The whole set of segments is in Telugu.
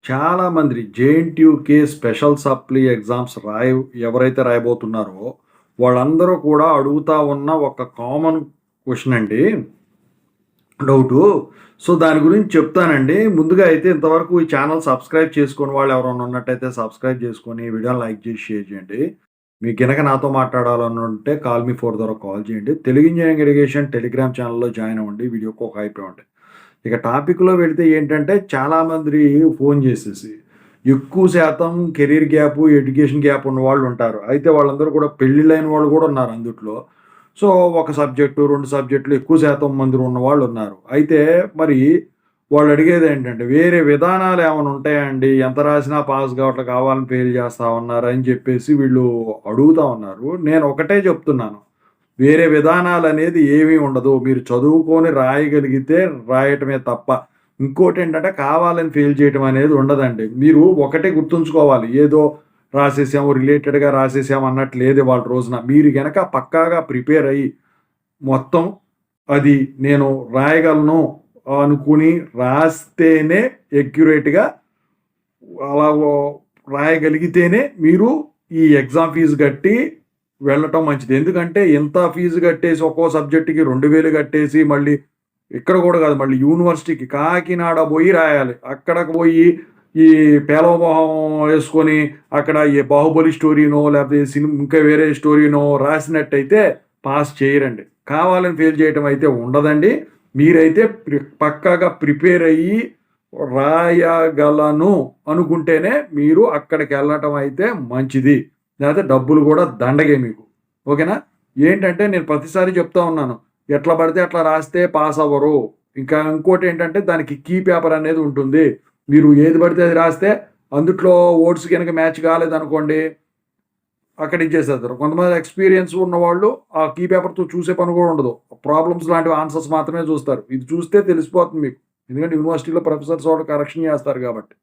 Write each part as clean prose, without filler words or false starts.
చాలామంది జేఎన్‌టీయూకే స్పెషల్ సప్లీ ఎగ్జామ్స్ ఎవరైతే రాయబోతున్నారో, వాళ్ళందరూ కూడా అడుగుతా ఉన్న ఒక కామన్ క్వెషన్ అండి. డౌటు. సో, దాని గురించి చెప్తానండి. ముందుగా అయితే ఇంతవరకు ఈ ఛానల్ సబ్స్క్రైబ్ చేసుకోని వాళ్ళు ఎవరైనా ఉన్నట్టయితే సబ్స్క్రైబ్ చేసుకొని, వీడియోని లైక్ చేసి, షేర్ చేయండి. మీకు గనక నాతో మాట్లాడాలని ఉంటే కాల్ మీ ఫోర్ ద్వారా కాల్ చేయండి. తెలుగు ఇంజినీరింగ్ ఎడ్యుకేషన్ టెలిగ్రామ్ ఛానల్‌లో జాయిన్ అవ్వండి. వీడియోకి ఒక హైప్ ఇవ్వండి. ఇక టాపిక్‌లో వెళితే ఏంటంటే, చాలామంది ఫోను చేసేసి, ఎక్కువ శాతం కెరీర్ గ్యాపు, ఎడ్యుకేషన్ గ్యాప్ ఉన్నవాళ్ళు ఉంటారు. అయితే వాళ్ళందరూ కూడా పెళ్ళిళ్ళైన వాళ్ళు కూడా ఉన్నారు అందుట్లో. సో, ఒక సబ్జెక్టు, 2 సబ్జెక్టులు ఎక్కువ శాతం మంది ఉన్నవాళ్ళున్నారు. అయితే మరి వాళ్ళు అడిగేదేంటంటే, వేరే విధానాలేమన్నా ఉంటాయా అండి? ఎంత రాసినా పాస్ కావట్ల కావాలని ఫెయిల్ చేస్తా ఉన్నారు అని చెప్పేసి వీళ్ళు అడుగుతా ఉన్నారు. నేను ఒకటే చెప్తున్నాను. వేరే విధానాలనేది ఏమీ ఉండదు. మీరు చదువుకొని రాయగలిగితే రాయటమే తప్ప, ఇంకోటేంటంటే కావాలని ఫెయిల్ చేయటం అనేది ఉండదండి. మీరు ఒకటే గుర్తుంచుకోవాలి. ఏదో రాసేసాము, రిలేటెడ్‌గా రాసేసాము అన్నట్టు లేదు ఇవాళ రోజున. మీరు గనక పక్కాగా ప్రిపేర్ అయ్యి, మొత్తం అది నేను రాయగలను అనుకుని రాస్తేనే అక్యురేట్‌గా అలా రాయగలిగితేనే మీరు ఈ ఎగ్జామ్ ఫీజు కట్టి వెళ్ళటం మంచిది. ఎందుకంటే ఇంత ఫీజు కట్టేసి ఒక్కో సబ్జెక్ట్‌కి 2000 కట్టేసి మళ్ళీ ఇక్కడ కూడా కాదు, మళ్ళీ యూనివర్సిటీకి కాకినాడ పోయి రాయాలి. అక్కడికి పోయి ఈ పేలవ మొహం వేసుకొని అక్కడ ఈ 'బాహుబలి' స్టోరీనో లేకపోతే ఇంకా వేరే స్టోరీనో రాసినట్టయితే పాస్ చేయరండి. కావాలని ఫెయిల్ చేయటం అయితే ఉండదండి. మీరైతే పక్కాగా ప్రిపేర్ అయ్యి రాయగలను అనుకుంటేనే మీరు అక్కడికెళ్ళటం అయితే మంచిది. లేకపోతే డబ్బులు కూడా దండగే మీకు. ఓకేనా? ఏంటంటే నేను ప్రతిసారి చెప్తా ఉన్నాను. ఎట్లా పడితే అట్లా రాస్తే పాస్ అవ్వరు. ఇంకా ఇంకోటేంటంటే దానికి కీ పేపర్ అనేది ఉంటుంది. మీరు ఏది పడితే అది రాస్తే అందుట్లో ఓట్స్ గనక మ్యాచ్ కాలేదనుకోండి, అక్కడ ఇచ్చేసేస్తారు. కొంతమంది ఎక్స్‌పీరియన్స్ ఉన్నవాళ్ళు ఆ కీ పేపర్‌తో చూసే పని కూడా ఉండదు. ప్రాబ్లమ్స్ లాంటివి ఆన్సర్స్ మాత్రమే చూస్తారు. ఇది చూస్తే తెలిసిపోతుంది మీకు. ఎందుకంటే యూనివర్సిటీలో ప్రొఫెసర్స్ వాళ్ళు కరెక్షన్ చేస్తారు కాబట్టి.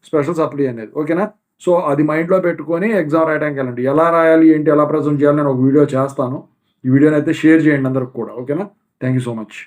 స్పెషల్ సప్లీ అనేది. ఓకేనా? సో, అది మైండ్‌లో పెట్టుకొని ఎగ్జామ్ రాయడానికెళ్ళండి. ఎలా రాయాలి, ఏంటి, ఎలా ప్రెజెంట్ చేయాలి నేను ఒక వీడియో చేస్తాను. ఈ వీడియోనైతే షేర్ చేయండి అందరికి కూడా. ఓకేనా? Thank you so much.